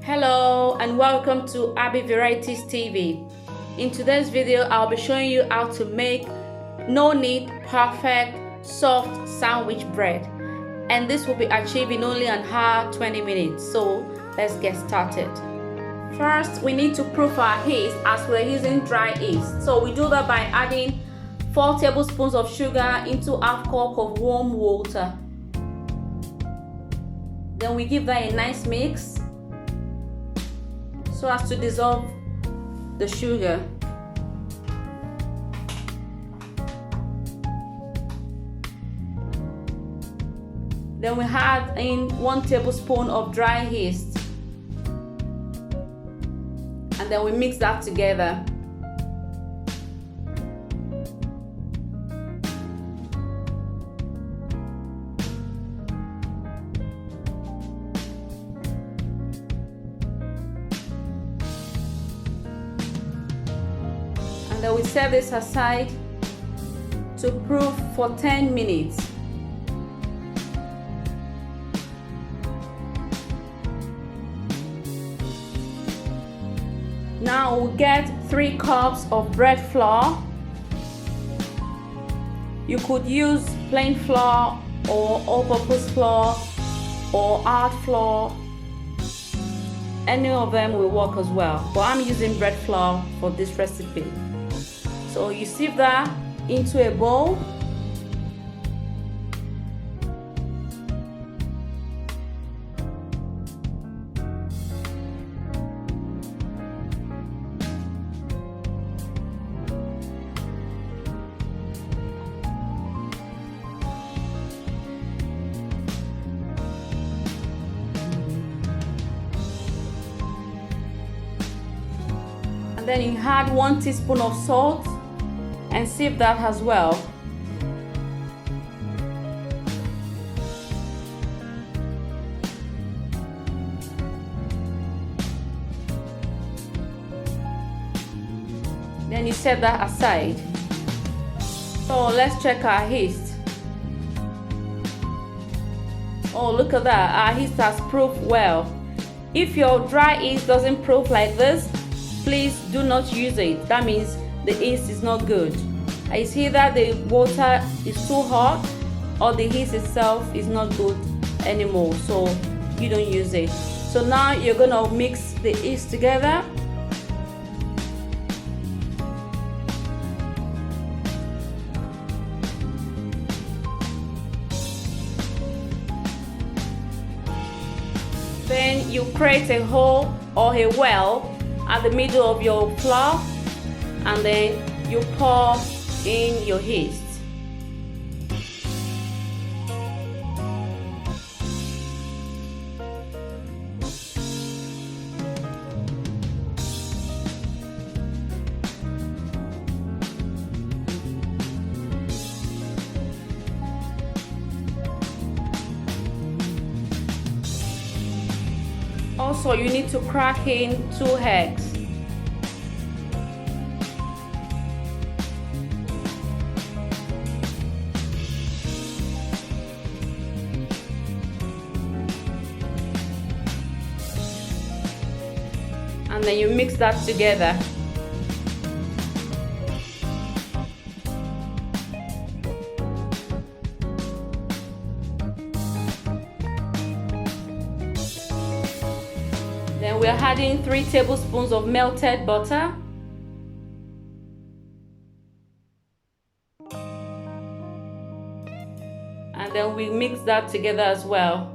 Hello and welcome to Abby Varieties TV. In today's video, I'll be showing you how to make no-knead, perfect, soft sandwich bread. And this will be achieved in only an hour 20 minutes. So let's get started. First, we need to proof our yeast as we're using dry yeast. So we do that by adding 4 tablespoons of sugar into half cup of warm water. Then we give that a nice mix so as to dissolve the sugar. Then we add in 1 tablespoon of dry yeast, and then we mix that together. And then we set this aside to proof for 10 minutes. Now we'll get 3 cups of bread flour. You could use plain flour or all-purpose flour or hard flour. Any of them will work as well, but I'm using bread flour for this recipe. So you sieve that into a bowl. And then you add 1 teaspoon of salt and sieve that as well. Then you set that aside. So let's check our yeast. Oh, look at that, our yeast has proofed well. If your dry yeast doesn't proof like this, please do not use it. That means the yeast is not good. I see that the water is too hot or the yeast itself is not good anymore, so you don't use it. So now you're gonna mix the yeast together. Then you create a hole or a well at the middle of your flour, and then you pour in your yeast. Also, you need to crack in 2 eggs. And then you mix that together. Then we're adding 3 tablespoons of melted butter. And then we mix that together as well.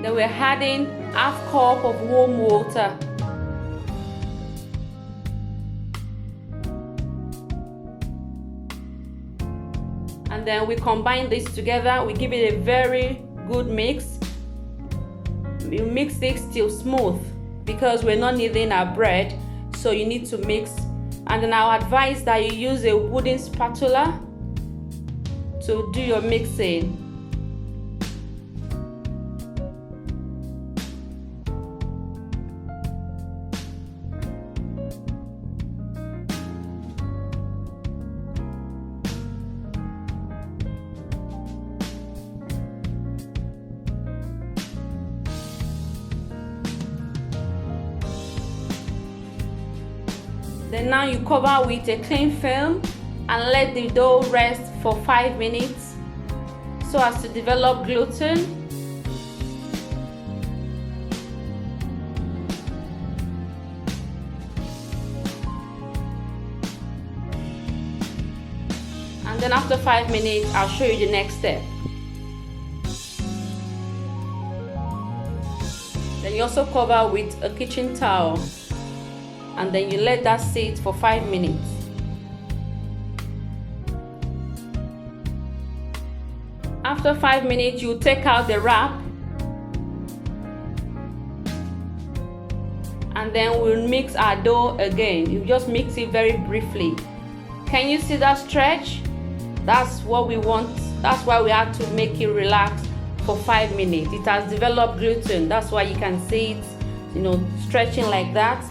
Then we're adding half cup of warm water. And then we combine this together. We give it a very good mix. You mix this till smooth because we're not kneading our bread, so you need to mix. And then I'll advise that you use a wooden spatula to do your mixing. Then now you cover with a cling film and let the dough rest for 5 minutes so as to develop gluten. And then after 5 minutes, I'll show you the next step. Then you also cover with a kitchen towel and then you let that sit for 5 minutes. After 5 minutes, you take out the wrap and then we'll mix our dough again. You just mix it very briefly. Can you see that stretch? That's what we want. That's why we have to make it relax for 5 minutes. It has developed gluten. That's why you can see it, stretching like that.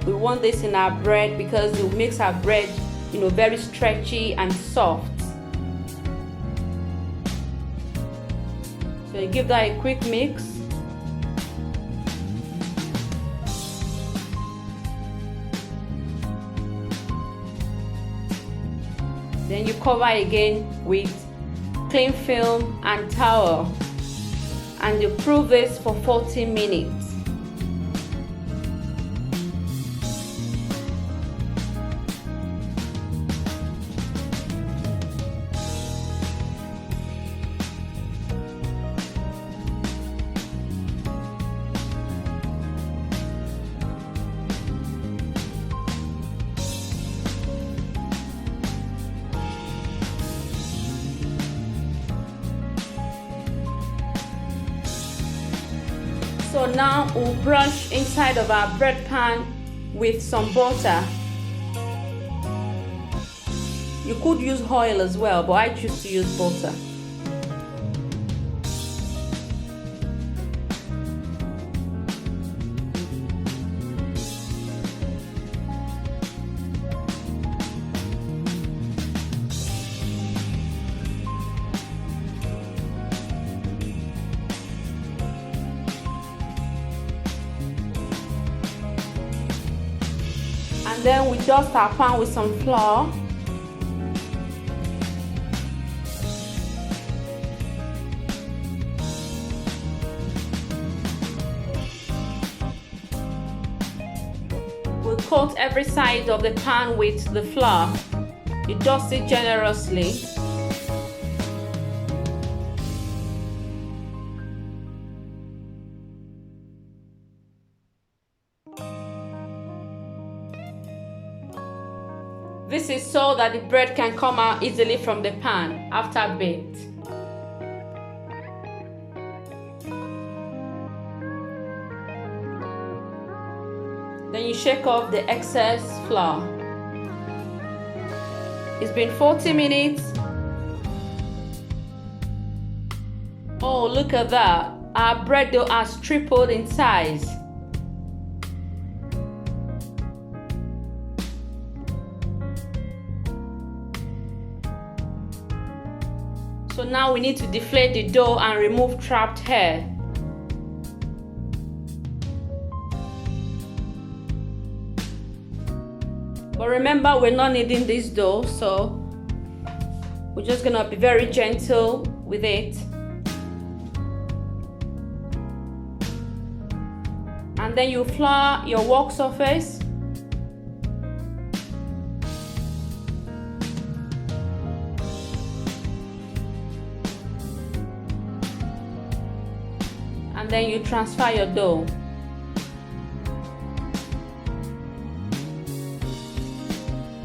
We want this in our bread because it makes our bread, very stretchy and soft. So you give that a quick mix. Then you cover again with cling film and towel and you prove this for 40 minutes. So now we'll brush inside of our bread pan with some butter. You could use oil as well, but I choose to use butter. And then we dust our pan with some flour. We'll coat every side of the pan with the flour. You dust it generously. This is so that the bread can come out easily from the pan after baked. Then you shake off the excess flour. It's been 40 minutes. Oh, look at that. Our bread dough has tripled in size. So now we need to deflate the dough and remove trapped hair. But remember, we're not kneading this dough, so we're just gonna be very gentle with it. And then you flour your work surface. And then you transfer your dough.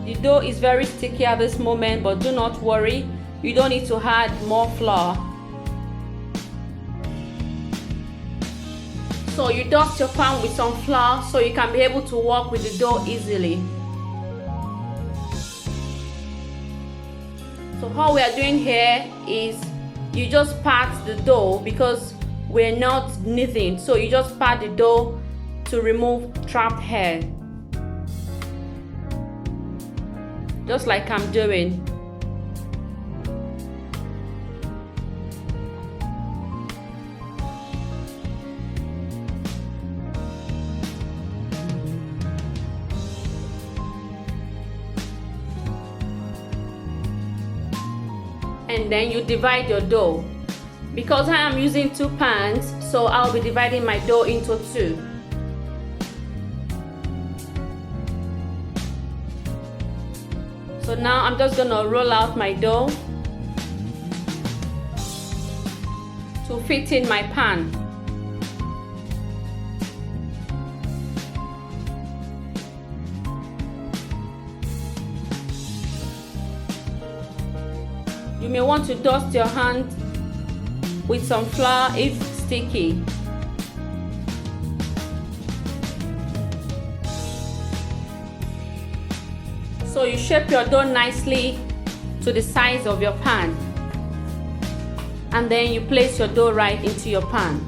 The dough is very sticky at this moment, but do not worry, you don't need to add more flour. So you dust your pan with some flour so you can be able to work with the dough easily. So all we are doing here is you just pat the dough because we're not kneading, so you just pat the dough to remove trapped hair, just like I'm doing. and then you divide your dough. Because I am using 2 pans, so I'll be dividing my dough into 2. So now I'm just gonna roll out my dough to fit in my pan. You may want to dust your hand with some flour if sticky. So you shape your dough nicely to the size of your pan, and then you place your dough right into your pan.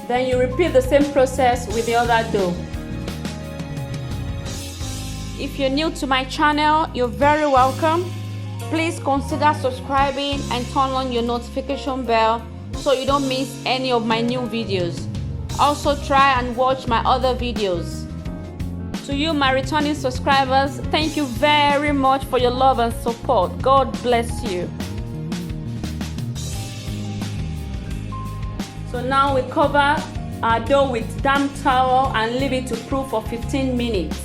Then you repeat the same process with the other dough. If you're new to my channel, you're very welcome. Please consider subscribing and turn on your notification bell so you don't miss any of my new videos. Also try and watch my other videos. To you, my returning subscribers, thank you very much for your love and support. God bless you. So now we cover our dough with damp towel and leave it to proof for 15 minutes.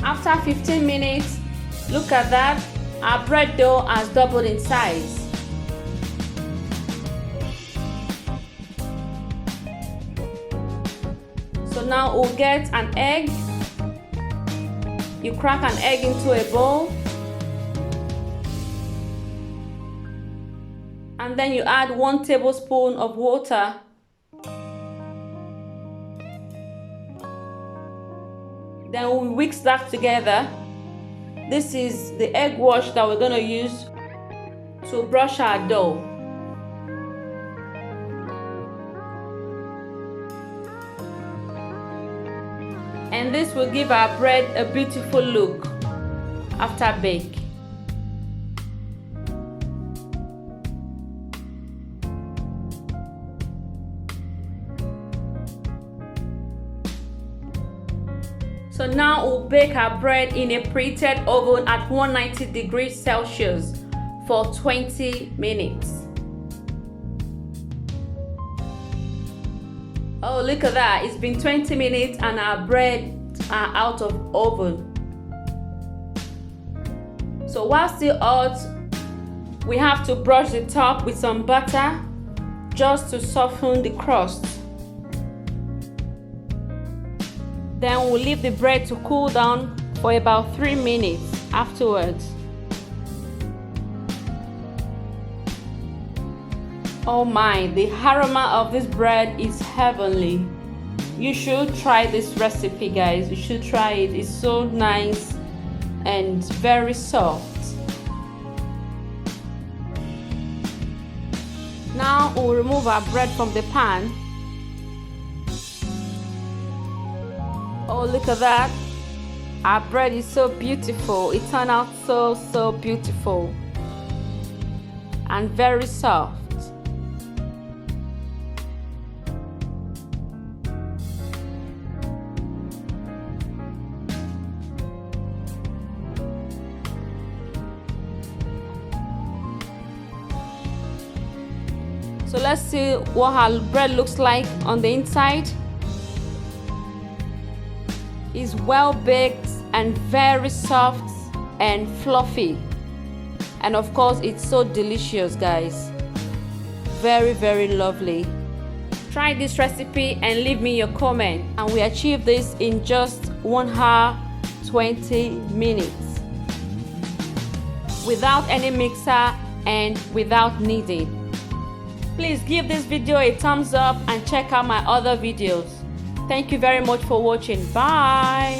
After 15 minutes, look at that, our bread dough has doubled in size. So now we'll get an egg. You crack an egg into a bowl, and then you add 1 tablespoon of water. Then we mix that together. This is the egg wash that we're going to use to brush our dough. And this will give our bread a beautiful look after bake. So now we'll bake our bread in a preheated oven at 190 degrees Celsius for 20 minutes. Oh, look at that. It's been 20 minutes and our bread are out of oven. So while still hot, we have to brush the top with some butter just to soften the crust. Then we'll leave the bread to cool down for about 3 minutes afterwards. Oh my, the aroma of this bread is heavenly. You should try this recipe, guys. You should try it. It's so nice and very soft. Now we'll remove our bread from the pan. Oh, look at that. Our bread is so beautiful. It turned out so beautiful and very soft. So let's see what our bread looks like on the inside. It's well baked and very soft and fluffy, and of course it's so delicious, guys. Very lovely. Try this recipe and leave me your comment, and we achieved this in just 1 hour 20 minutes without any mixer and without kneading. Please give this video a thumbs up and check out my other videos. Thank you very much for watching. Bye.